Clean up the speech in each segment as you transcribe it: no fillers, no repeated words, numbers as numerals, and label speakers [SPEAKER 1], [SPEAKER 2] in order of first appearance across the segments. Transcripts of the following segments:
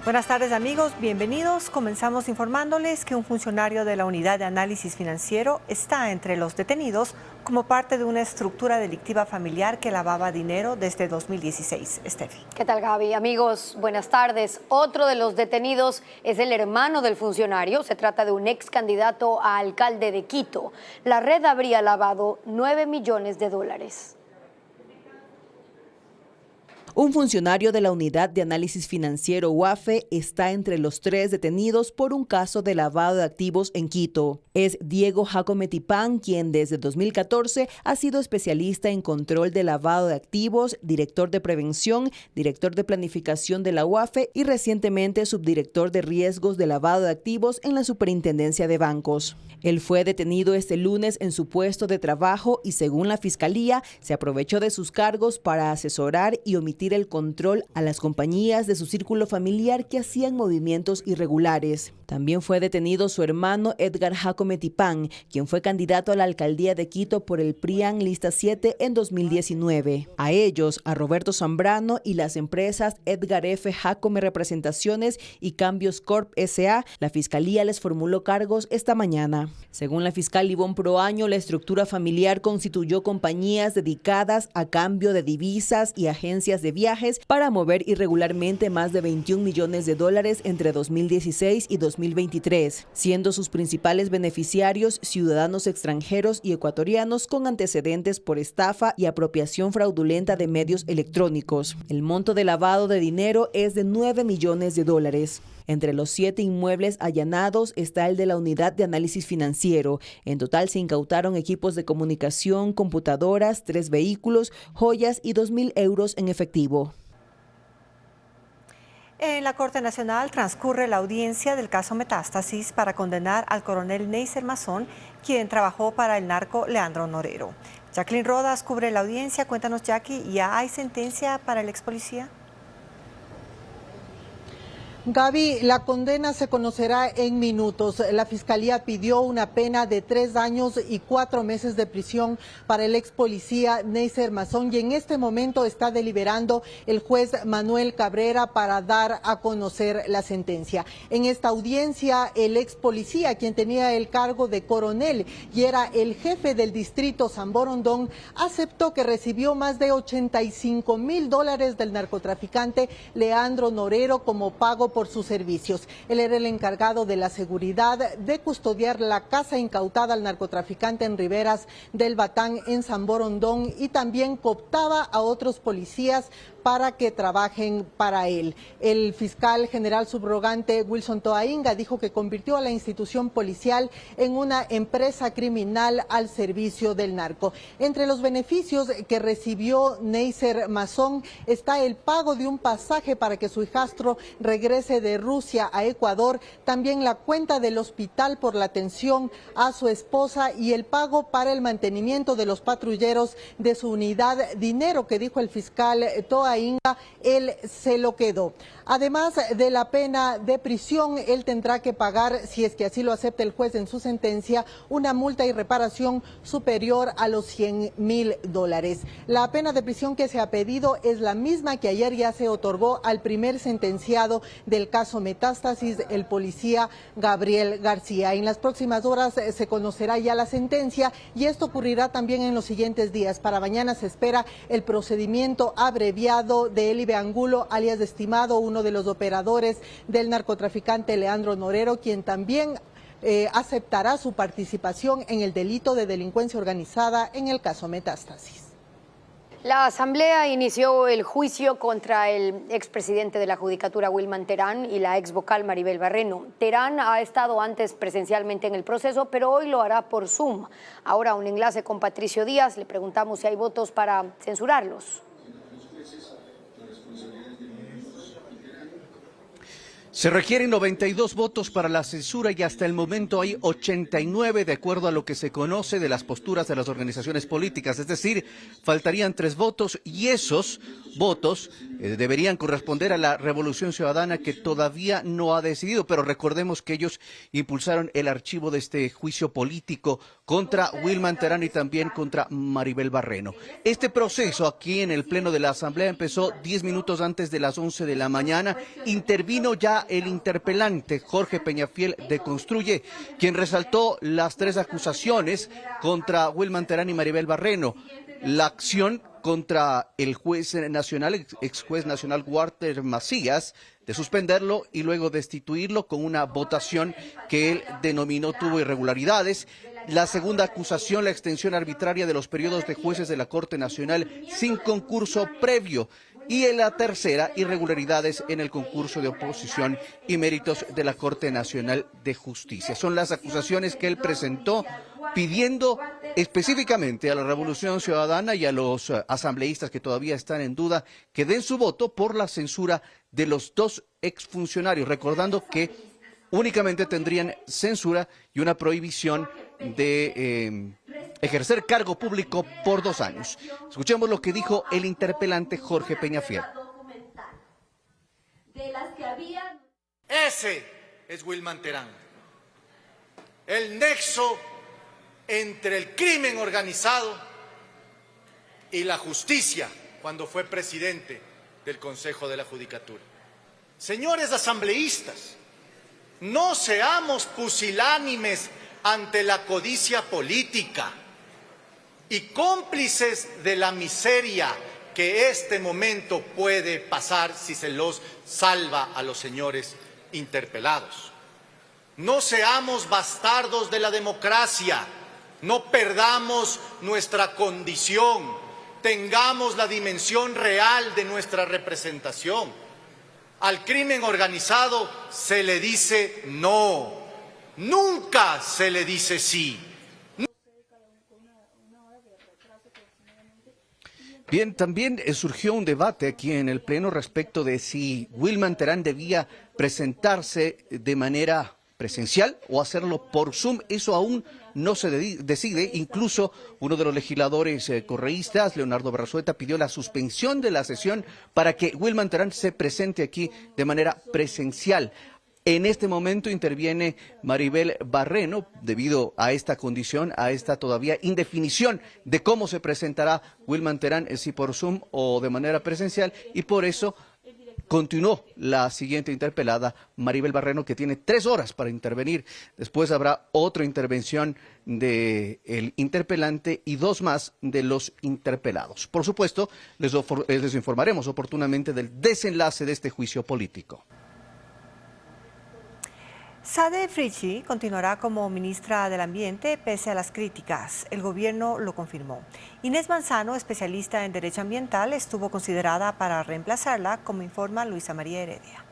[SPEAKER 1] Buenas tardes amigos, bienvenidos. Comenzamos informándoles que un funcionario de la Unidad de Análisis Financiero está entre los detenidos como parte de una estructura delictiva familiar que lavaba dinero desde 2016. Estefi.
[SPEAKER 2] ¿Qué tal, Gaby? Amigos, buenas tardes. Otro de los detenidos es el hermano del funcionario. Se trata de un ex candidato a alcalde de Quito. La red habría lavado $9 millones.
[SPEAKER 3] Un funcionario de la Unidad de Análisis Financiero UAFE está entre los 3 detenidos por un caso de lavado de activos en Quito. Es Diego Jacome Tipán, quien desde 2014 ha sido especialista en control de lavado de activos, director de prevención, director de planificación de la UAFE y recientemente subdirector de riesgos de lavado de activos en la Superintendencia de Bancos. Él fue detenido este lunes en su puesto de trabajo y, según la Fiscalía, se aprovechó de sus cargos para asesorar y omitir el control a las compañías de su círculo familiar que hacían movimientos irregulares. También fue detenido su hermano Edgar Jacome Tipán, quien fue candidato a la alcaldía de Quito por el PRIAN Lista 7 en 2019. A ellos, a Roberto Zambrano y las empresas Edgar F. Jacome Representaciones y Cambios Corp S.A., la Fiscalía les formuló cargos esta mañana. Según la fiscal Ivonne Proaño, la estructura familiar constituyó compañías dedicadas a cambio de divisas y agencias de viajes para mover irregularmente más de $21 millones entre 2016 y 2023, siendo sus principales beneficiarios ciudadanos extranjeros y ecuatorianos con antecedentes por estafa y apropiación fraudulenta de medios electrónicos. El monto de lavado de dinero es de $9 millones. Entre los 7 inmuebles allanados está el de la Unidad de Análisis Financiero. En total se incautaron equipos de comunicación, computadoras, 3 vehículos, joyas y 2.000 euros en efectivo.
[SPEAKER 1] En la Corte Nacional transcurre la audiencia del caso Metástasis para condenar al coronel Neiser Mazón, quien trabajó para el narco Leandro Norero. Jacqueline Rodas cubre la audiencia. Cuéntanos, Jackie, ¿ya hay sentencia para el ex policía?
[SPEAKER 4] Gaby, la condena se conocerá en minutos. La Fiscalía pidió una pena de 3 años y 4 meses de prisión para el ex policía Neiser Mazón y en este momento está deliberando el juez Manuel Cabrera para dar a conocer la sentencia. En esta audiencia, el ex policía, quien tenía el cargo de coronel y era el jefe del distrito San Borondón, aceptó que recibió más de $85.000 del narcotraficante Leandro Norero como pago por sus servicios. Él era el encargado de la seguridad, de custodiar la casa incautada al narcotraficante en Riberas del Batán en San Borondón y también cooptaba a otros policías para que trabajen para él. El fiscal general subrogante Wilson Toainga dijo que convirtió a la institución policial en una empresa criminal al servicio del narco. Entre los beneficios que recibió Neiser Mazón está el pago de un pasaje para que su hijastro regrese de Rusia a Ecuador, también la cuenta del hospital por la atención a su esposa y el pago para el mantenimiento de los patrulleros de su unidad, dinero que dijo el fiscal Toainga, él se lo quedó. Además de la pena de prisión, él tendrá que pagar, si es que así lo acepta el juez en su sentencia, una multa y reparación superior a los $100.000. La pena de prisión que se ha pedido es la misma que ayer ya se otorgó al primer sentenciado del caso Metástasis, el policía Gabriel García. En las próximas horas se conocerá ya la sentencia y esto ocurrirá también en los siguientes días. Para mañana se espera el procedimiento abreviado de Eli Beangulo, alias Estimado, uno de los operadores del narcotraficante Leandro Norero, quien también aceptará su participación en el delito de delincuencia organizada en el caso Metástasis.
[SPEAKER 2] La Asamblea inició el juicio contra el expresidente de la Judicatura, Wilman Terán, y la ex vocal Maribel Barreno. Terán ha estado antes presencialmente en el proceso, pero hoy lo hará por Zoom. Ahora un enlace con Patricio Díaz. Le preguntamos si hay votos para censurarlos.
[SPEAKER 5] Se requieren 92 votos para la censura y hasta el momento hay 89 de acuerdo a lo que se conoce de las posturas de las organizaciones políticas. Es decir, faltarían 3 votos y esos votos deberían corresponder a la Revolución Ciudadana que todavía no ha decidido. Pero recordemos que ellos impulsaron el archivo de este juicio político contra Wilman Terán y también contra Maribel Barreno. Este proceso aquí en el Pleno de la Asamblea empezó 10 minutos antes de las 11 de la mañana. Intervino ya era el interpelante Jorge Peñafiel de Construye, quien resaltó las 3 acusaciones contra Wilman Terán y Maribel Barreno. La acción contra el juez nacional, ex juez nacional Walter Macías, de suspenderlo y luego destituirlo con una votación que él denominó tuvo irregularidades. La segunda acusación, la extensión arbitraria de los periodos de jueces de la Corte Nacional sin concurso previo. Y en la tercera, irregularidades en el concurso de oposición y méritos de la Corte Nacional de Justicia. Son las acusaciones que él presentó pidiendo específicamente a la Revolución Ciudadana y a los asambleístas que todavía están en duda que den su voto por la censura de los 2 exfuncionarios, recordando que únicamente tendrían censura y una prohibición de ejercer cargo público por 2 años. Escuchemos lo que dijo el interpelante Jorge Peñafiel.
[SPEAKER 6] Ese es Wilman Terán, el nexo entre el crimen organizado y la justicia cuando fue presidente del Consejo de la Judicatura. Señores asambleístas, no seamos pusilánimes ante la codicia política y cómplices de la miseria que este momento puede pasar si se los salva a los señores interpelados. No seamos bastardos de la democracia, no perdamos nuestra condición, tengamos la dimensión real de nuestra representación. Al crimen organizado se le dice no, nunca se le dice sí.
[SPEAKER 5] Bien, también surgió un debate aquí en el Pleno respecto de si Wilman Terán debía presentarse de manera presencial o hacerlo por Zoom. Eso aún no se decide. Incluso uno de los legisladores correístas, Leonardo Barrazueta, pidió la suspensión de la sesión para que Wilman Terán se presente aquí de manera presencial. En este momento interviene Maribel Barreno debido a esta condición, a esta todavía indefinición de cómo se presentará Wilman Terán, si por Zoom o de manera presencial, y por eso continuó la siguiente interpelada, Maribel Barreno, que tiene 3 horas para intervenir. Después habrá otra intervención del interpelante y 2 más de los interpelados. Por supuesto, les informaremos oportunamente del desenlace de este juicio político.
[SPEAKER 1] Sade Fritzsche continuará como ministra del Ambiente pese a las críticas. El gobierno lo confirmó. Inés Manzano, especialista en Derecho Ambiental, estuvo considerada para reemplazarla, como informa Luisa María Heredia.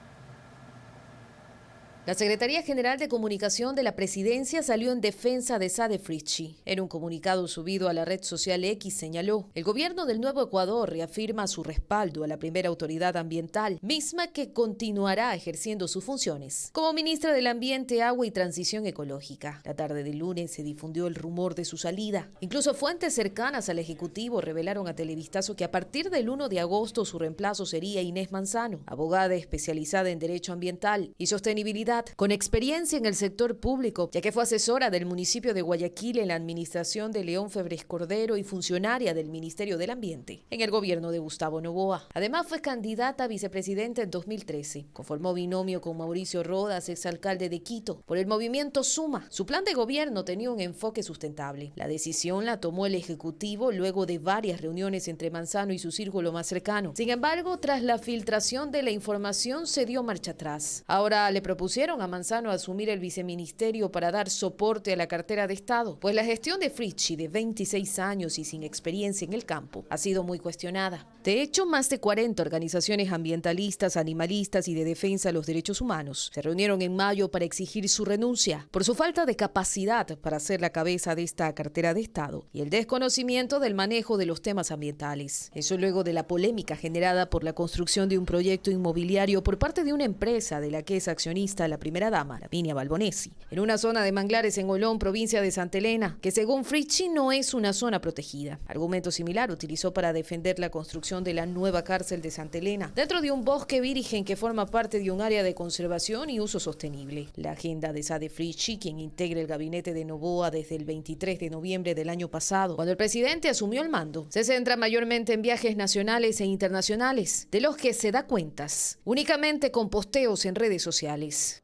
[SPEAKER 7] La Secretaría General de Comunicación de la Presidencia salió en defensa de Sade Fritzsche. En un comunicado subido a la red social X señaló: el gobierno del Nuevo Ecuador reafirma su respaldo a la primera autoridad ambiental, misma que continuará ejerciendo sus funciones como ministra del Ambiente, Agua y Transición Ecológica. La tarde del lunes se difundió el rumor de su salida. Incluso fuentes cercanas al Ejecutivo revelaron a Televistazo que a partir del 1 de agosto su reemplazo sería Inés Manzano, abogada especializada en Derecho Ambiental y Sostenibilidad, con experiencia en el sector público, ya que fue asesora del municipio de Guayaquil en la administración de León Febres Cordero y funcionaria del Ministerio del Ambiente en el gobierno de Gustavo Noboa. Además, fue candidata a vicepresidenta en 2013. Conformó binomio con Mauricio Rodas, exalcalde de Quito, por el movimiento Suma. Su plan de gobierno tenía un enfoque sustentable. La decisión la tomó el Ejecutivo luego de varias reuniones entre Manzano y su círculo más cercano. Sin embargo, tras la filtración de la información, se dio marcha atrás. Ahora le propusieron a Manzano asumir el viceministerio para dar soporte a la cartera de Estado, pues la gestión de Fritzsche, de 26 años y sin experiencia en el campo, ha sido muy cuestionada. De hecho, más de 40 organizaciones ambientalistas, animalistas y de defensa de los derechos humanos se reunieron en mayo para exigir su renuncia por su falta de capacidad para ser la cabeza de esta cartera de Estado y el desconocimiento del manejo de los temas ambientales. Eso luego de la polémica generada por la construcción de un proyecto inmobiliario por parte de una empresa de la que es accionista a la primera dama, Lavinia Balbonesi, en una zona de manglares en Olón, provincia de Santa Elena, que según Fritchie no es una zona protegida. Argumento similar utilizó para defender la construcción de la nueva cárcel de Santa Elena, dentro de un bosque virgen que forma parte de un área de conservación y uso sostenible. La agenda de Sade Fritchie, quien integra el gabinete de Noboa desde el 23 de noviembre del año pasado, cuando el presidente asumió el mando, se centra mayormente en viajes nacionales e internacionales, de los que se da cuentas, únicamente con posteos en redes sociales.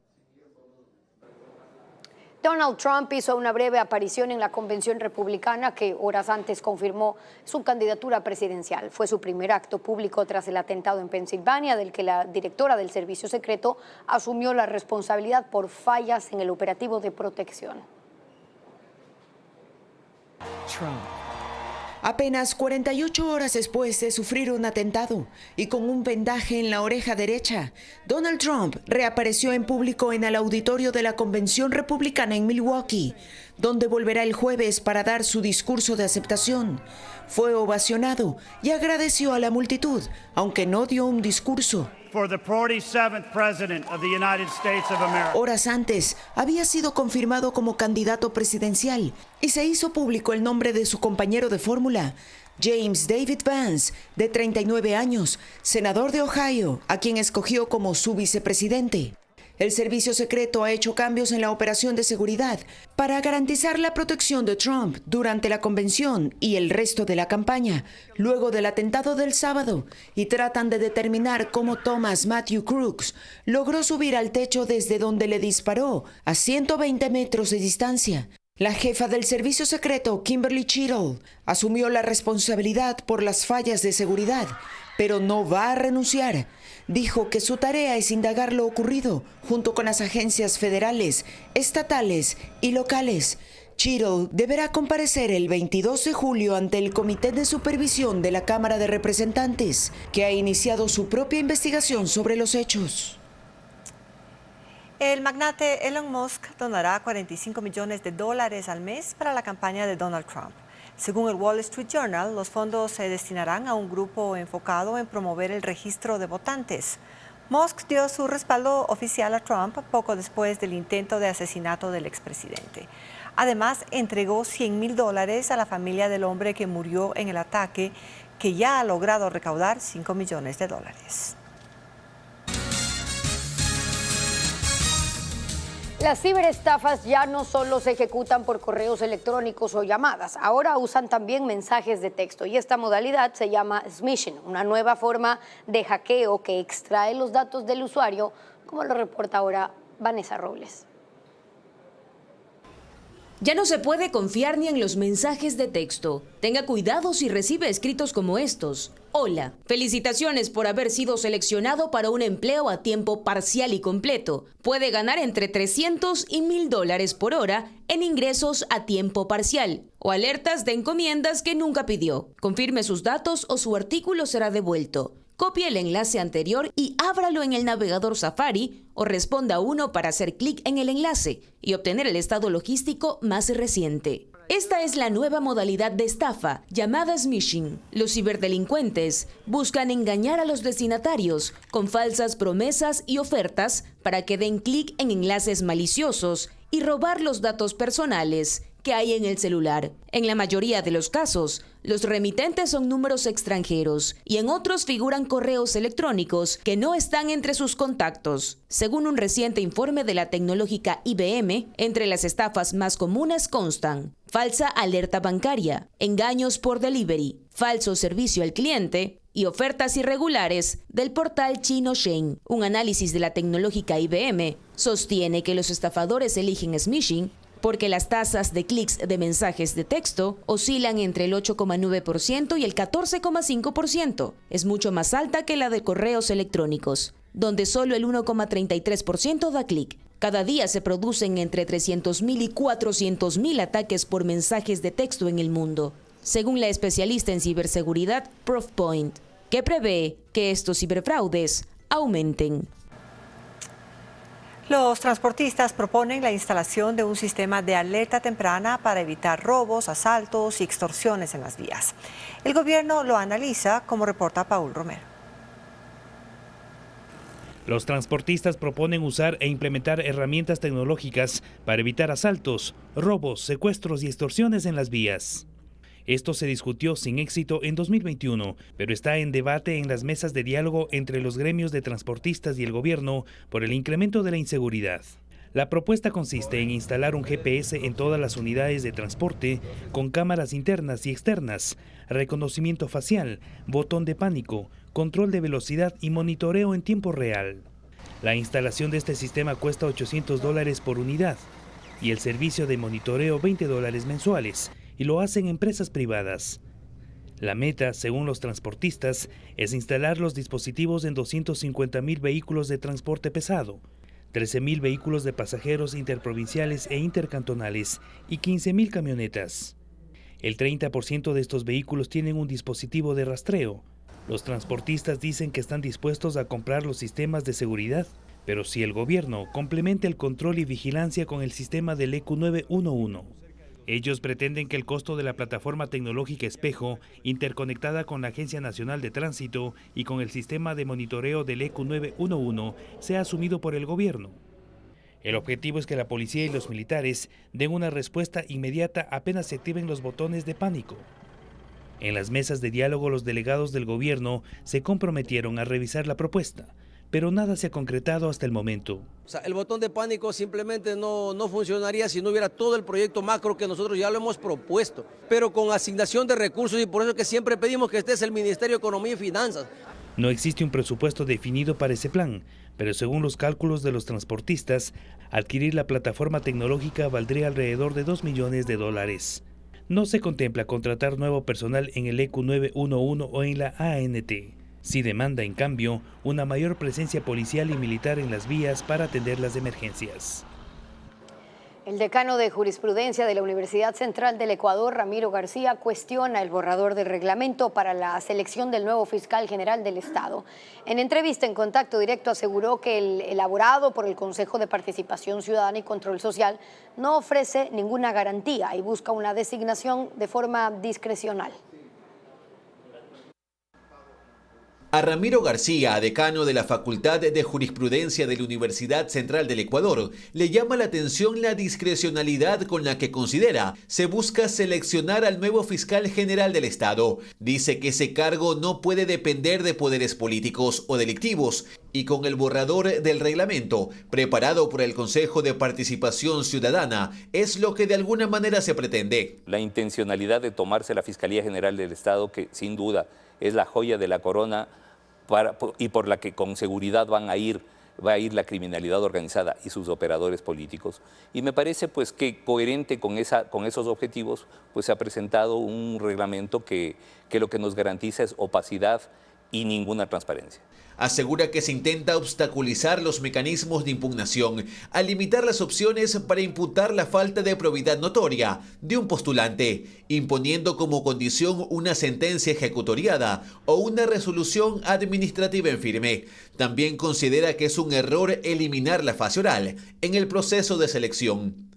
[SPEAKER 2] Donald Trump hizo una breve aparición en la convención republicana que horas antes confirmó su candidatura presidencial. Fue su primer acto público tras el atentado en Pensilvania, del que la directora del Servicio Secreto asumió la responsabilidad por fallas en el operativo de protección.
[SPEAKER 8] Trump. Apenas 48 horas después de sufrir un atentado y con un vendaje en la oreja derecha, Donald Trump reapareció en público en el auditorio de la Convención Republicana en Milwaukee, donde volverá el jueves para dar su discurso de aceptación. Fue ovacionado y agradeció a la multitud, aunque no dio un discurso. Horas antes, había sido confirmado como candidato presidencial y se hizo público el nombre de su compañero de fórmula, James David Vance, de 39 años, senador de Ohio, a quien escogió como su vicepresidente. El Servicio Secreto ha hecho cambios en la operación de seguridad para garantizar la protección de Trump durante la convención y el resto de la campaña, luego del atentado del sábado, y tratan de determinar cómo Thomas Matthew Crooks logró subir al techo desde donde le disparó a 120 metros de distancia. La jefa del Servicio Secreto, Kimberly Cheadle, asumió la responsabilidad por las fallas de seguridad, pero no va a renunciar. Dijo que su tarea es indagar lo ocurrido junto con las agencias federales, estatales y locales. Cheadle deberá comparecer el 22 de julio ante el Comité de Supervisión de la Cámara de Representantes, que ha iniciado su propia investigación sobre los hechos.
[SPEAKER 1] El magnate Elon Musk donará $45 millones al mes para la campaña de Donald Trump. Según el Wall Street Journal, los fondos se destinarán a un grupo enfocado en promover el registro de votantes. Musk dio su respaldo oficial a Trump poco después del intento de asesinato del expresidente. Además, entregó $100,000 a la familia del hombre que murió en el ataque, que ya ha logrado recaudar $5 millones.
[SPEAKER 2] Las ciberestafas ya no solo se ejecutan por correos electrónicos o llamadas, ahora usan también mensajes de texto y esta modalidad se llama smishing, una nueva forma de hackeo que extrae los datos del usuario, como lo reporta ahora Vanessa Robles.
[SPEAKER 9] Ya no se puede confiar ni en los mensajes de texto. Tenga cuidado si recibe escritos como estos. Hola, felicitaciones por haber sido seleccionado para un empleo a tiempo parcial y completo. Puede ganar entre $300 y $1,000 por hora en ingresos a tiempo parcial. O alertas de encomiendas que nunca pidió. Confirme sus datos o su artículo será devuelto. Copie el enlace anterior y ábralo en el navegador Safari o responda a uno para hacer clic en el enlace y obtener el estado logístico más reciente. Esta es la nueva modalidad de estafa llamada smishing. Los ciberdelincuentes buscan engañar a los destinatarios con falsas promesas y ofertas para que den clic en enlaces maliciosos y robar los datos personales que hay en el celular. En la mayoría de los casos, los remitentes son números extranjeros y en otros figuran correos electrónicos que no están entre sus contactos. Según un reciente informe de la tecnológica IBM, entre las estafas más comunes constan falsa alerta bancaria, engaños por delivery, falso servicio al cliente y ofertas irregulares del portal chino Shein. Un análisis de la tecnológica IBM sostiene que los estafadores eligen smishing porque las tasas de clics de mensajes de texto oscilan entre el 8,9% y el 14,5%. Es mucho más alta que la de correos electrónicos, donde solo el 1,33% da clic. Cada día se producen entre 300.000 y 400.000 ataques por mensajes de texto en el mundo, según la especialista en ciberseguridad Proofpoint, que prevé que estos ciberfraudes aumenten.
[SPEAKER 1] Los transportistas proponen la instalación de un sistema de alerta temprana para evitar robos, asaltos y extorsiones en las vías. El gobierno lo analiza, como reporta Paul Romero.
[SPEAKER 10] Los transportistas proponen usar e implementar herramientas tecnológicas para evitar asaltos, robos, secuestros y extorsiones en las vías. Esto se discutió sin éxito en 2021, pero está en debate en las mesas de diálogo entre los gremios de transportistas y el gobierno por el incremento de la inseguridad. La propuesta consiste en instalar un GPS en todas las unidades de transporte con cámaras internas y externas, reconocimiento facial, botón de pánico, control de velocidad y monitoreo en tiempo real. La instalación de este sistema cuesta $800 por unidad y el servicio de monitoreo $20 mensuales, y lo hacen empresas privadas. La meta, según los transportistas, es instalar los dispositivos en 250,000 vehículos de transporte pesado, 13,000 vehículos de pasajeros interprovinciales e intercantonales y 15,000 camionetas. El 30% de estos vehículos tienen un dispositivo de rastreo. Los transportistas dicen que están dispuestos a comprar los sistemas de seguridad, pero si el gobierno complementa el control y vigilancia con el sistema del EQ911. Ellos pretenden que el costo de la plataforma tecnológica Espejo, interconectada con la Agencia Nacional de Tránsito y con el sistema de monitoreo del EQ911, sea asumido por el gobierno. El objetivo es que la policía y los militares den una respuesta inmediata apenas se activen los botones de pánico. En las mesas de diálogo, los delegados del gobierno se comprometieron a revisar la propuesta, pero nada se ha concretado hasta el momento.
[SPEAKER 11] El botón de pánico simplemente no funcionaría si no hubiera todo el proyecto macro que nosotros ya lo hemos propuesto, pero con asignación de recursos, y por eso que siempre pedimos que este es el Ministerio de Economía y Finanzas.
[SPEAKER 10] No existe un presupuesto definido para ese plan, pero según los cálculos de los transportistas, adquirir la plataforma tecnológica valdría alrededor de $2 millones. No se contempla contratar nuevo personal en el EQ911 o en la ANT. Sí demanda, en cambio, una mayor presencia policial y militar en las vías para atender las emergencias.
[SPEAKER 2] El decano de Jurisprudencia de la Universidad Central del Ecuador, Ramiro García, cuestiona el borrador del reglamento para la selección del nuevo fiscal general del Estado. En entrevista en Contacto Directo aseguró que el elaborado por el Consejo de Participación Ciudadana y Control Social no ofrece ninguna garantía y busca una designación de forma discrecional.
[SPEAKER 12] A Ramiro García, decano de la Facultad de Jurisprudencia de la Universidad Central del Ecuador, le llama la atención la discrecionalidad con la que considera se busca seleccionar al nuevo fiscal general del Estado. Dice que ese cargo no puede depender de poderes políticos o delictivos y con el borrador del reglamento preparado por el Consejo de Participación Ciudadana es lo que de alguna manera se pretende.
[SPEAKER 13] La intencionalidad de tomarse la Fiscalía General del Estado, que sin duda es la joya de la corona, y por la que con seguridad va a ir la criminalidad organizada y sus operadores políticos. Y me parece pues que coherente con esos objetivos, pues se ha presentado un reglamento que lo que nos garantiza es opacidad y ninguna transparencia.
[SPEAKER 12] Asegura que se intenta obstaculizar los mecanismos de impugnación al limitar las opciones para imputar la falta de probidad notoria de un postulante, imponiendo como condición una sentencia ejecutoriada o una resolución administrativa en firme. También considera que es un error eliminar la fase oral en el proceso de selección.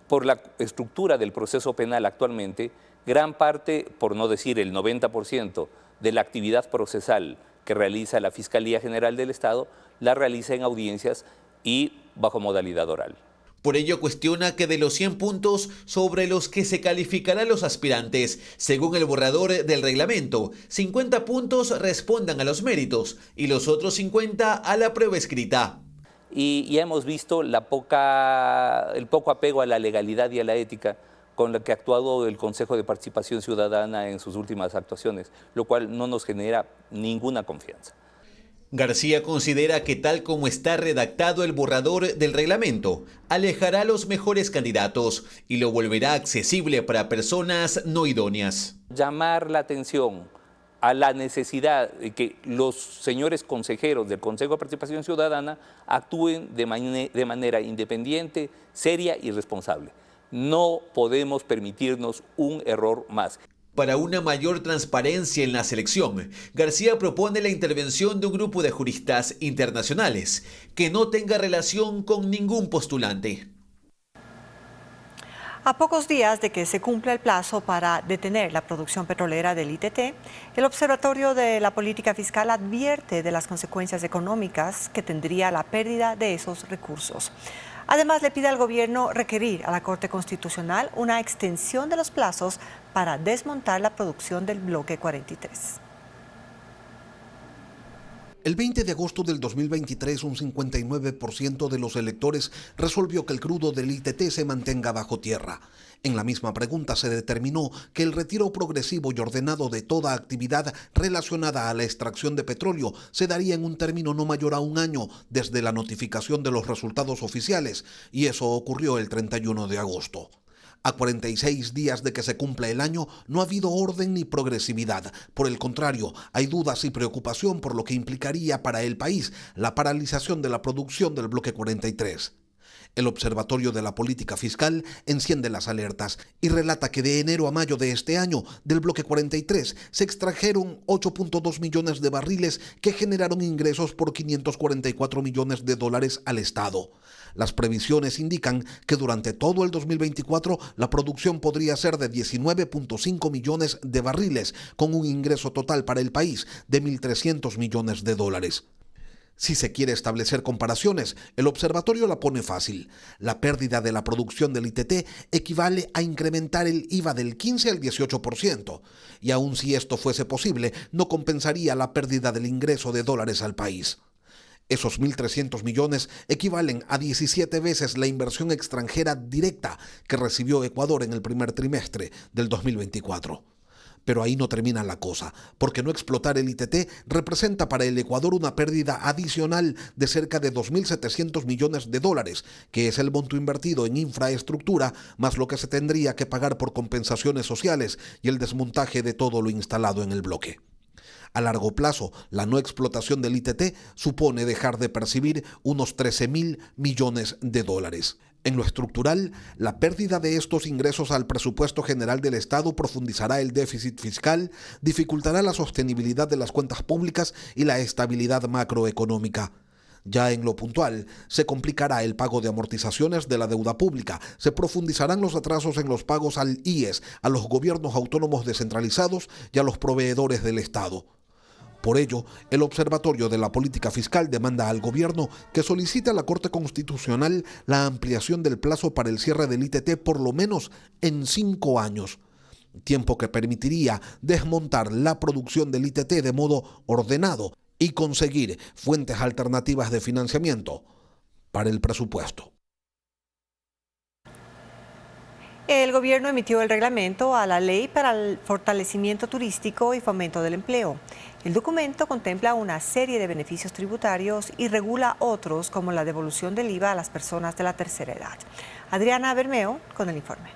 [SPEAKER 13] Por la estructura del proceso penal actualmente, gran parte, por no decir el 90%, de la actividad procesal que realiza la Fiscalía General del Estado, la realiza en audiencias y bajo modalidad oral.
[SPEAKER 12] Por ello cuestiona que de los 100 puntos sobre los que se calificarán los aspirantes, según el borrador del reglamento, 50 puntos respondan a los méritos y los otros 50 a la prueba escrita.
[SPEAKER 13] Y ya hemos visto el poco apego a la legalidad y a la ética con la que ha actuado el Consejo de Participación Ciudadana en sus últimas actuaciones, lo cual no nos genera ninguna confianza.
[SPEAKER 12] García considera que tal como está redactado el borrador del reglamento, alejará a los mejores candidatos y lo volverá accesible para personas no idóneas.
[SPEAKER 13] Llamar la atención a la necesidad de que los señores consejeros del Consejo de Participación Ciudadana actúen de manera independiente, seria y responsable. No podemos permitirnos un error más.
[SPEAKER 12] Para una mayor transparencia en la selección, García propone la intervención de un grupo de juristas internacionales que no tenga relación con ningún postulante.
[SPEAKER 1] A pocos días de que se cumpla el plazo para detener la producción petrolera del ITT, el Observatorio de la Política Fiscal advierte de las consecuencias económicas que tendría la pérdida de esos recursos. Además, le pide al gobierno requerir a la Corte Constitucional una extensión de los plazos para desmontar la producción del bloque 43.
[SPEAKER 14] El 20 de agosto del 2023, un 59% de los electores resolvió que el crudo del ITT se mantenga bajo tierra. En la misma pregunta se determinó que el retiro progresivo y ordenado de toda actividad relacionada a la extracción de petróleo se daría en un término no mayor a un año desde la notificación de los resultados oficiales, y eso ocurrió el 31 de agosto. A 46 días de que se cumpla el año, no ha habido orden ni progresividad. Por el contrario, hay dudas y preocupación por lo que implicaría para el país la paralización de la producción del bloque 43. El Observatorio de la Política Fiscal enciende las alertas y relata que de enero a mayo de este año, del bloque 43, se extrajeron 8.2 millones de barriles que generaron ingresos por $544 millones al Estado. Las previsiones indican que durante todo el 2024 la producción podría ser de 19.5 millones de barriles, con un ingreso total para el país de $1.300 millones. Si se quiere establecer comparaciones, el observatorio la pone fácil. La pérdida de la producción del ITT equivale a incrementar el IVA del 15 al 18%, y aun si esto fuese posible, no compensaría la pérdida del ingreso de dólares al país. Esos 1.300 millones equivalen a 17 veces la inversión extranjera directa que recibió Ecuador en el primer trimestre del 2024. Pero ahí no termina la cosa, porque no explotar el ITT representa para el Ecuador una pérdida adicional de cerca de $2.700 millones, que es el monto invertido en infraestructura, más lo que se tendría que pagar por compensaciones sociales y el desmontaje de todo lo instalado en el bloque. A largo plazo, la no explotación del ITT supone dejar de percibir unos $13.000 millones. En lo estructural, la pérdida de estos ingresos al presupuesto general del Estado profundizará el déficit fiscal, dificultará la sostenibilidad de las cuentas públicas y la estabilidad macroeconómica. Ya en lo puntual, se complicará el pago de amortizaciones de la deuda pública, se profundizarán los atrasos en los pagos al IES, a los gobiernos autónomos descentralizados y a los proveedores del Estado. Por ello, el Observatorio de la Política Fiscal demanda al gobierno que solicite a la Corte Constitucional la ampliación del plazo para el cierre del ITT por lo menos en 5 años, tiempo que permitiría desmontar la producción del ITT de modo ordenado y conseguir fuentes alternativas de financiamiento para el presupuesto.
[SPEAKER 1] El gobierno emitió el reglamento a la Ley para el Fortalecimiento Turístico y Fomento del Empleo. El documento contempla una serie de beneficios tributarios y regula otros, como la devolución del IVA a las personas de la tercera edad. Adriana Bermeo con el informe.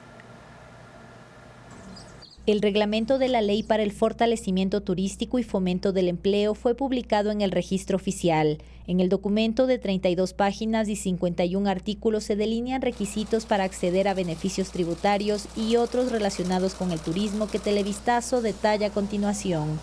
[SPEAKER 15] El reglamento de la Ley para el Fortalecimiento Turístico y Fomento del Empleo fue publicado en el Registro Oficial. En el documento de 32 páginas y 51 artículos se delinean requisitos para acceder a beneficios tributarios y otros relacionados con el turismo que Televistazo detalla a continuación.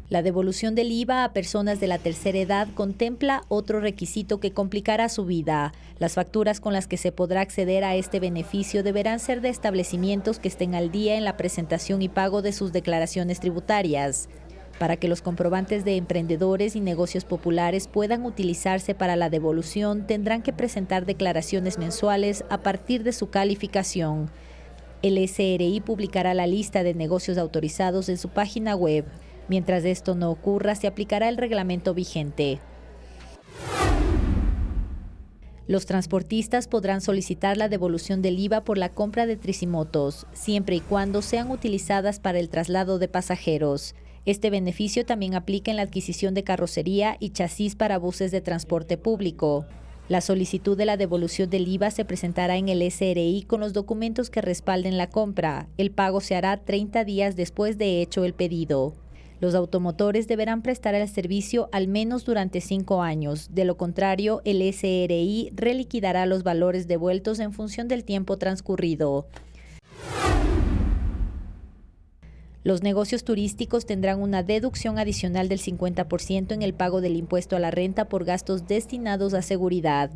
[SPEAKER 15] La devolución del IVA a personas de la tercera edad contempla otro requisito que complicará su vida. Las facturas con las que se podrá acceder a este beneficio deberán ser de establecimientos que estén al día en la presentación y pago de sus declaraciones tributarias. Para que los comprobantes de emprendedores y negocios populares puedan utilizarse para la devolución, tendrán que presentar declaraciones mensuales a partir de su calificación. El SRI publicará la lista de negocios autorizados en su página web. Mientras esto no ocurra, se aplicará el reglamento vigente. Los transportistas podrán solicitar la devolución del IVA por la compra de tricimotos, siempre y cuando sean utilizadas para el traslado de pasajeros. Este beneficio también aplica en la adquisición de carrocería y chasis para buses de transporte público. La solicitud de la devolución del IVA se presentará en el SRI con los documentos que respalden la compra. El pago se hará 30 días después de hecho el pedido. Los automotores deberán prestar el servicio al menos durante 5 años. De lo contrario, el SRI reliquidará los valores devueltos en función del tiempo transcurrido. Los negocios turísticos tendrán una deducción adicional del 50% en el pago del impuesto a la renta por gastos destinados a seguridad.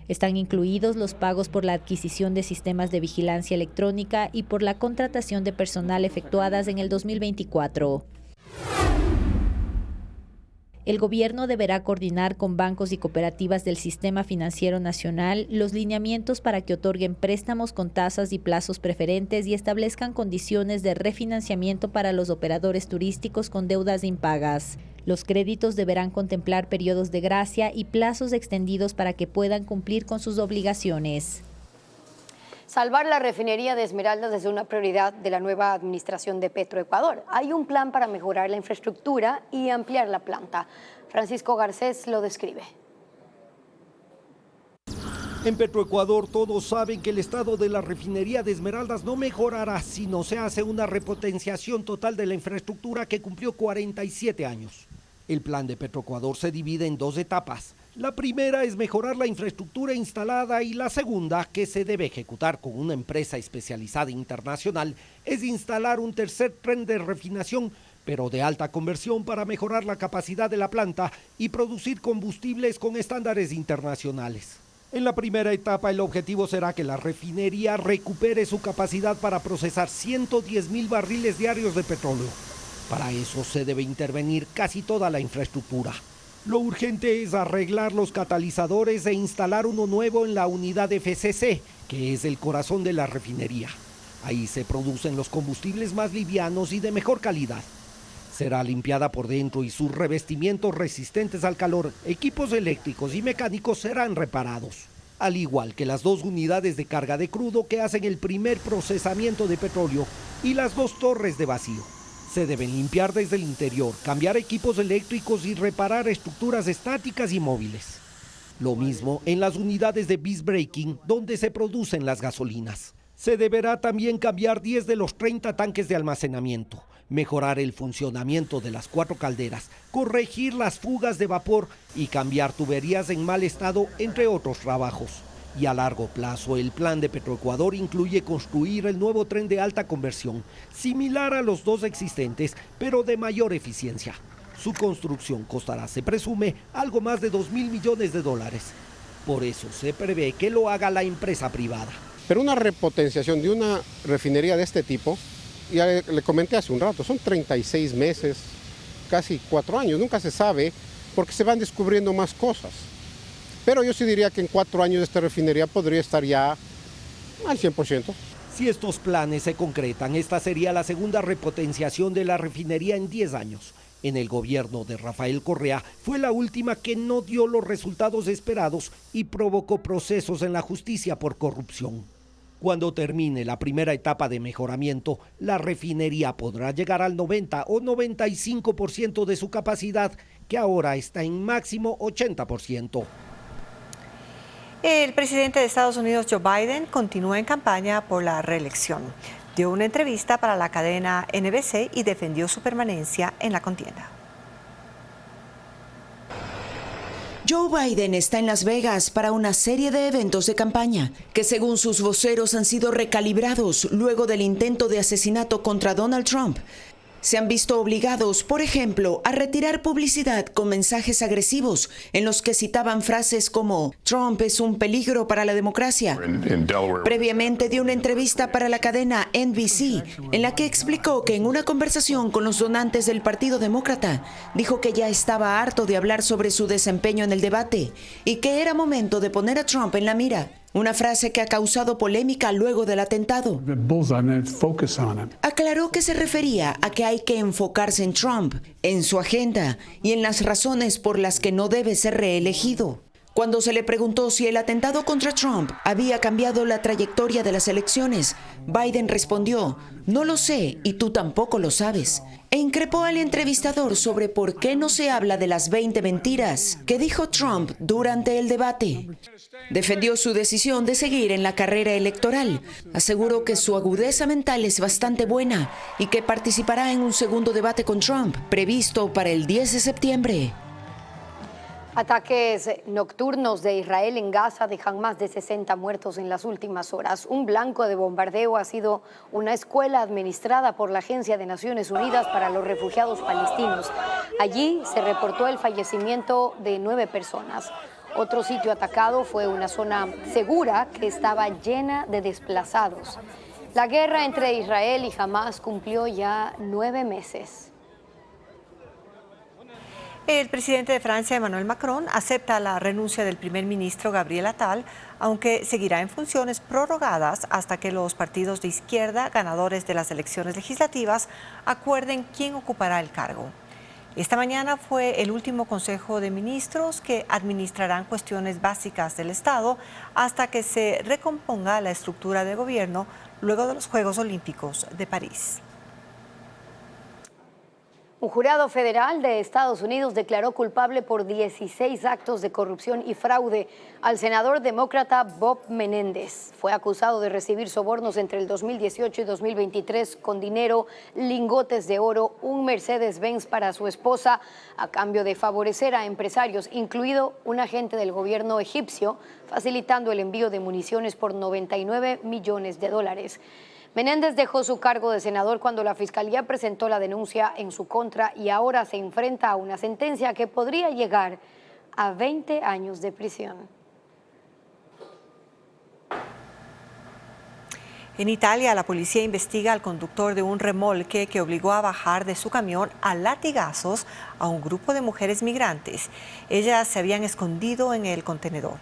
[SPEAKER 15] Están incluidos los pagos por la adquisición de sistemas de vigilancia electrónica y por la contratación de personal efectuadas en el 2024. El gobierno deberá coordinar con bancos y cooperativas del Sistema Financiero Nacional los lineamientos para que otorguen préstamos con tasas y plazos preferentes y establezcan condiciones de refinanciamiento para los operadores turísticos con deudas impagas. Los créditos deberán contemplar periodos de gracia y plazos extendidos para que puedan cumplir con sus obligaciones.
[SPEAKER 2] Salvar la refinería de Esmeraldas es una prioridad de la nueva administración de Petroecuador. Hay un plan para mejorar la infraestructura y ampliar la planta. Francisco Garcés lo describe.
[SPEAKER 16] En Petroecuador todos saben que el estado de la refinería de Esmeraldas no mejorará si no se hace una repotenciación total de la infraestructura que cumplió 47 años. El plan de Petroecuador se divide en 2 etapas. La primera es mejorar la infraestructura instalada y la segunda, que se debe ejecutar con una empresa especializada internacional, es instalar un tercer tren de refinación, pero de alta conversión para mejorar la capacidad de la planta y producir combustibles con estándares internacionales. En la primera etapa el objetivo será que la refinería recupere su capacidad para procesar 110,000 barriles diarios de petróleo. Para eso se debe intervenir casi toda la infraestructura. Lo urgente es arreglar los catalizadores e instalar uno nuevo en la unidad FCC, que es el corazón de la refinería. Ahí se producen los combustibles más livianos y de mejor calidad. Será limpiada por dentro y sus revestimientos resistentes al calor, equipos eléctricos y mecánicos serán reparados. Al igual que las 2 unidades de carga de crudo que hacen el primer procesamiento de petróleo y las 2 torres de vacío. Se deben limpiar desde el interior, cambiar equipos eléctricos y reparar estructuras estáticas y móviles. Lo mismo en las unidades de visbreaking, donde se producen las gasolinas. Se deberá también cambiar 10 de los 30 tanques de almacenamiento, mejorar el funcionamiento de las 4 calderas, corregir las fugas de vapor y cambiar tuberías en mal estado, entre otros trabajos. Y a largo plazo, el plan de Petroecuador incluye construir el nuevo tren de alta conversión, similar a los 2 existentes, pero de mayor eficiencia. Su construcción costará, se presume, algo más de $2,000 millones. Por eso se prevé que lo haga la empresa privada.
[SPEAKER 17] Pero una repotenciación de una refinería de este tipo, ya le comenté hace un rato, son 36 meses, casi 4 años, nunca se sabe porque se van descubriendo más cosas. Pero yo sí diría que en 4 años esta refinería podría estar ya al 100%.
[SPEAKER 16] Si estos planes se concretan, esta sería la segunda repotenciación de la refinería en 10 años. En el gobierno de Rafael Correa fue la última que no dio los resultados esperados y provocó procesos en la justicia por corrupción. Cuando termine la primera etapa de mejoramiento, la refinería podrá llegar al 90 o 95% de su capacidad, que ahora está en máximo 80%.
[SPEAKER 1] El presidente de Estados Unidos, Joe Biden, continúa en campaña por la reelección. Dio una entrevista para la cadena NBC y defendió su permanencia en la contienda.
[SPEAKER 8] Joe Biden está en Las Vegas para una serie de eventos de campaña que, según sus voceros, han sido recalibrados luego del intento de asesinato contra Donald Trump. Se han visto obligados, por ejemplo, a retirar publicidad con mensajes agresivos en los que citaban frases como "Trump es un peligro para la democracia". Previamente dio una entrevista para la cadena NBC en la que explicó que en una conversación con los donantes del Partido Demócrata dijo que ya estaba harto de hablar sobre su desempeño en el debate y que era momento de poner a Trump en la mira. Una frase que ha causado polémica luego del atentado. Aclaró que se refería a que hay que enfocarse en Trump, en su agenda y en las razones por las que no debe ser reelegido. Cuando se le preguntó si el atentado contra Trump había cambiado la trayectoria de las elecciones, Biden respondió: "No lo sé y tú tampoco lo sabes", e increpó al entrevistador sobre por qué no se habla de las 20 mentiras que dijo Trump durante el debate. Defendió su decisión de seguir en la carrera electoral. Aseguró que su agudeza mental es bastante buena y que participará en un segundo debate con Trump, previsto para el 10 de septiembre.
[SPEAKER 2] Ataques nocturnos de Israel en Gaza dejan más de 60 muertos en las últimas horas. Un blanco de bombardeo ha sido una escuela administrada por la Agencia de Naciones Unidas para los Refugiados Palestinos. Allí se reportó el fallecimiento de 9 personas. Otro sitio atacado fue una zona segura que estaba llena de desplazados. La guerra entre Israel y Hamás cumplió ya 9 meses.
[SPEAKER 1] El presidente de Francia, Emmanuel Macron, acepta la renuncia del primer ministro Gabriel Attal, aunque seguirá en funciones prorrogadas hasta que los partidos de izquierda, ganadores de las elecciones legislativas, acuerden quién ocupará el cargo. Esta mañana fue el último Consejo de Ministros que administrarán cuestiones básicas del Estado hasta que se recomponga la estructura de gobierno luego de los Juegos Olímpicos de París.
[SPEAKER 2] Un jurado federal de Estados Unidos declaró culpable por 16 actos de corrupción y fraude al senador demócrata Bob Menéndez. Fue acusado de recibir sobornos entre el 2018 y 2023 con dinero, lingotes de oro, un Mercedes-Benz para su esposa, a cambio de favorecer a empresarios, incluido un agente del gobierno egipcio, facilitando el envío de municiones por $99 millones. Menéndez dejó su cargo de senador cuando la Fiscalía presentó la denuncia en su contra y ahora se enfrenta a una sentencia que podría llegar a 20 años de prisión.
[SPEAKER 1] En Italia, la policía investiga al conductor de un remolque que obligó a bajar de su camión a latigazos a un grupo de mujeres migrantes. Ellas se habían escondido en el contenedor,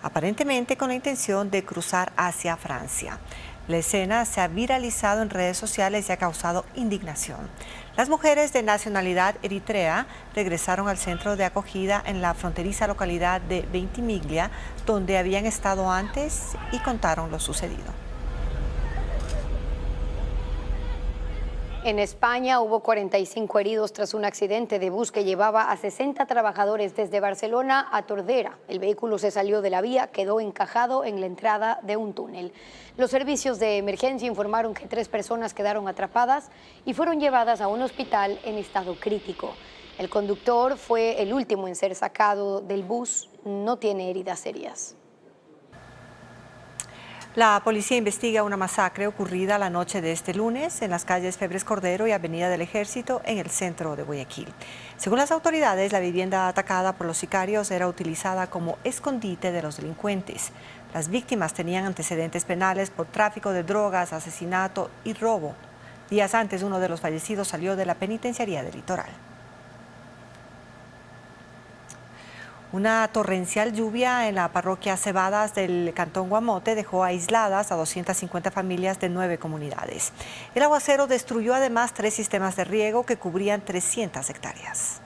[SPEAKER 1] aparentemente con la intención de cruzar hacia Francia. La escena se ha viralizado en redes sociales y ha causado indignación. Las mujeres de nacionalidad eritrea regresaron al centro de acogida en la fronteriza localidad de Ventimiglia, donde habían estado antes, y contaron lo sucedido.
[SPEAKER 2] En España hubo 45 heridos tras un accidente de bus que llevaba a 60 trabajadores desde Barcelona a Tordera. El vehículo se salió de la vía, quedó encajado en la entrada de un túnel. Los servicios de emergencia informaron que 3 personas quedaron atrapadas y fueron llevadas a un hospital en estado crítico. El conductor fue el último en ser sacado del bus, no tiene heridas serias.
[SPEAKER 1] La policía investiga una masacre ocurrida la noche de este lunes en las calles Febres Cordero y Avenida del Ejército en el centro de Guayaquil. Según las autoridades, la vivienda atacada por los sicarios era utilizada como escondite de los delincuentes. Las víctimas tenían antecedentes penales por tráfico de drogas, asesinato y robo. Días antes, uno de los fallecidos salió de la penitenciaría del Litoral. Una torrencial lluvia en la parroquia Cebadas del Cantón Guamote dejó aisladas a 250 familias de 9 comunidades. El aguacero destruyó además 3 sistemas de riego que cubrían 300 hectáreas.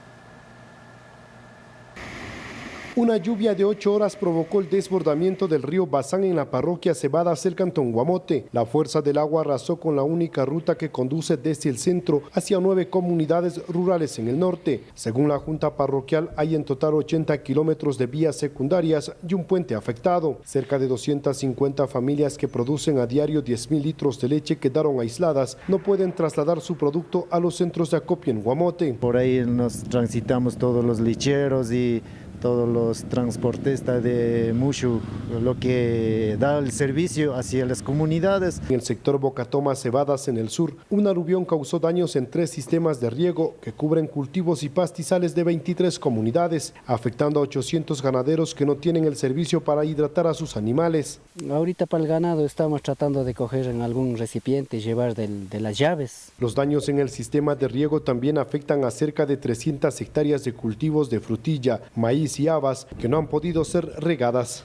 [SPEAKER 18] Una lluvia de 8 horas provocó el desbordamiento del río Bazán en la parroquia Cebadas del Cantón Guamote. La fuerza del agua arrasó con la única ruta que conduce desde el centro hacia 9 comunidades rurales en el norte. Según la Junta Parroquial, hay en total 80 kilómetros de vías secundarias y un puente afectado. Cerca de 250 familias que producen a diario 10.000 litros de leche quedaron aisladas. No pueden trasladar su producto a los centros de acopio en Guamote.
[SPEAKER 19] Por ahí nos transitamos todos los lecheros y todos los transportistas de Mushu, lo que da el servicio hacia las comunidades.
[SPEAKER 18] En el sector Bocatoma Cebadas en el sur, un aluvión causó daños en 3 sistemas de riego que cubren cultivos y pastizales de 23 comunidades, afectando a 800 ganaderos que no tienen el servicio para hidratar a sus animales.
[SPEAKER 20] Ahorita para el ganado estamos tratando de coger en algún recipiente y llevar de las llaves.
[SPEAKER 18] Los daños en el sistema de riego también afectan a cerca de 300 hectáreas de cultivos de frutilla, maíz y habas que no han podido ser regadas.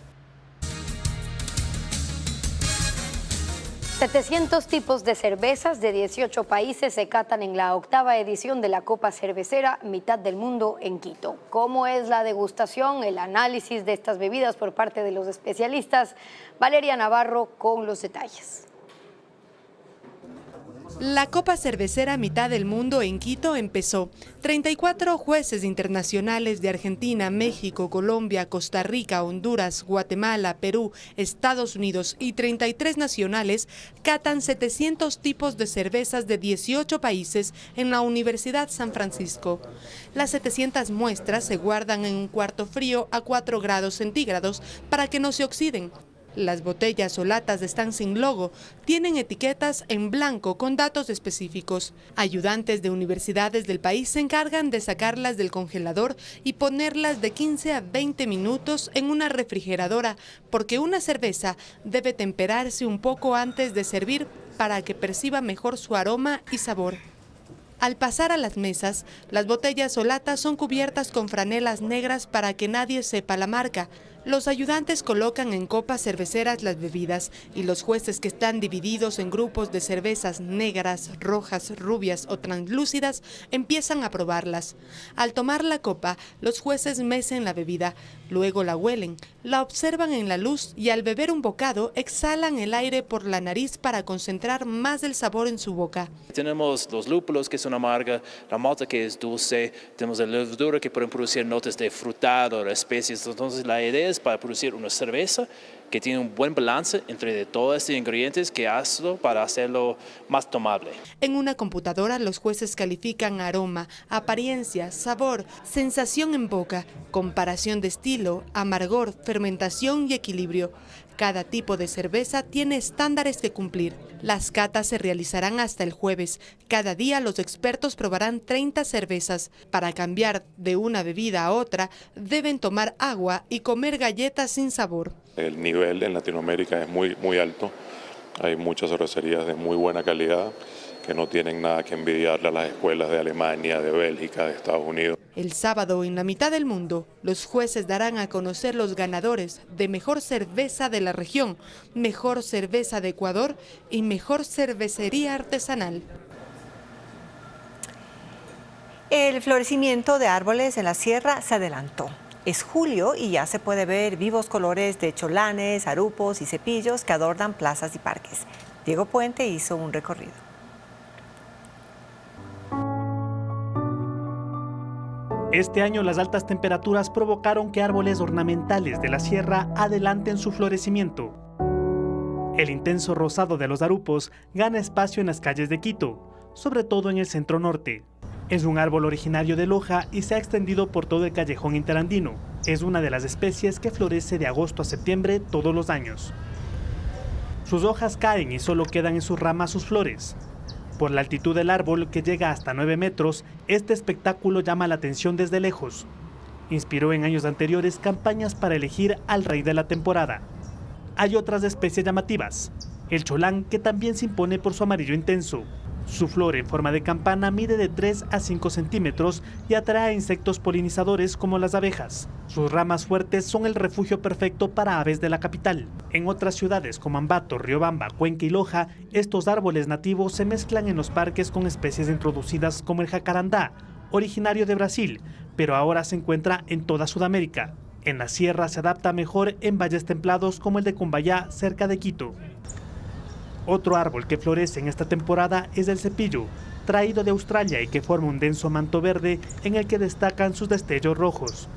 [SPEAKER 2] 700 tipos de cervezas de 18 países se catan en la 8ª edición de la Copa Cervecera Mitad del Mundo en Quito. ¿Cómo es la degustación, el análisis de estas bebidas por parte de los especialistas? Valeria Navarro con los detalles.
[SPEAKER 21] La Copa Cervecera Mitad del Mundo en Quito empezó. 34 jueces internacionales de Argentina, México, Colombia, Costa Rica, Honduras, Guatemala, Perú, Estados Unidos y 33 nacionales catan 700 tipos de cervezas de 18 países en la Universidad San Francisco. Las 700 muestras se guardan en un cuarto frío a 4 grados centígrados para que no se oxiden. Las botellas o latas están sin logo, tienen etiquetas en blanco con datos específicos. Ayudantes de universidades del país se encargan de sacarlas del congelador y ponerlas de 15 a 20 minutos en una refrigeradora, porque una cerveza debe temperarse un poco antes de servir para que perciba mejor su aroma y sabor. Al pasar a las mesas, las botellas o latas son cubiertas con franelas negras para que nadie sepa la marca. Los ayudantes colocan en copas cerveceras las bebidas y los jueces, que están divididos en grupos de cervezas negras, rojas, rubias o translúcidas, empiezan a probarlas. Al tomar la copa, los jueces mecen la bebida, luego la huelen, la observan en la luz y al beber un bocado exhalan el aire por la nariz para concentrar más del sabor en su boca.
[SPEAKER 3] Tenemos los lúpulos, que son amarga, la malta, que es dulce, tenemos la levadura, que pueden producir notas de frutado o especies. Entonces la idea es para producir una cerveza que tiene un buen balance entre todos estos ingredientes que hace para hacerlo más tomable.
[SPEAKER 21] En una computadora los jueces califican aroma, apariencia, sabor, sensación en boca, comparación de estilo, amargor, fermentación y equilibrio. Cada tipo de cerveza tiene estándares que cumplir. Las catas se realizarán hasta el jueves. Cada día los expertos probarán 30 cervezas. Para cambiar de una bebida a otra, deben tomar agua y comer galletas sin sabor.
[SPEAKER 22] El nivel en Latinoamérica es muy alto. Hay muchas cervecerías de muy buena calidad que no tienen nada que envidiarle a las escuelas de Alemania, de Bélgica, de Estados Unidos.
[SPEAKER 21] El sábado, en la mitad del mundo, los jueces darán a conocer los ganadores de mejor cerveza de la región, mejor cerveza de Ecuador y mejor cervecería artesanal.
[SPEAKER 1] El florecimiento de árboles en la sierra se adelantó. Es julio y ya se puede ver vivos colores de cholanes, arupos y cepillos que adornan plazas y parques. Diego Puente hizo un recorrido.
[SPEAKER 23] Este año las altas temperaturas provocaron que árboles ornamentales de la sierra adelanten su florecimiento. El intenso rosado de los arupos gana espacio en las calles de Quito, sobre todo en el centro norte. Es un árbol originario de Loja y se ha extendido por todo el callejón interandino. Es una de las especies que florece de agosto a septiembre todos los años. Sus hojas caen y solo quedan en sus ramas sus flores. Por la altitud del árbol, que llega hasta 9 metros, este espectáculo llama la atención desde lejos. Inspiró en años anteriores campañas para elegir al rey de la temporada. Hay otras especies llamativas. El cholán, que también se impone por su amarillo intenso. Su flor en forma de campana mide de 3 a 5 centímetros y atrae a insectos polinizadores como las abejas. Sus ramas fuertes son el refugio perfecto para aves de la capital. En otras ciudades como Ambato, Riobamba, Cuenca y Loja, estos árboles nativos se mezclan en los parques con especies introducidas como el jacarandá, originario de Brasil, pero ahora se encuentra en toda Sudamérica. En la sierra se adapta mejor en valles templados como el de Cumbayá, cerca de Quito. Otro árbol que florece en esta temporada es el cepillo, traído de Australia y que forma un denso manto verde en el que destacan sus destellos rojos.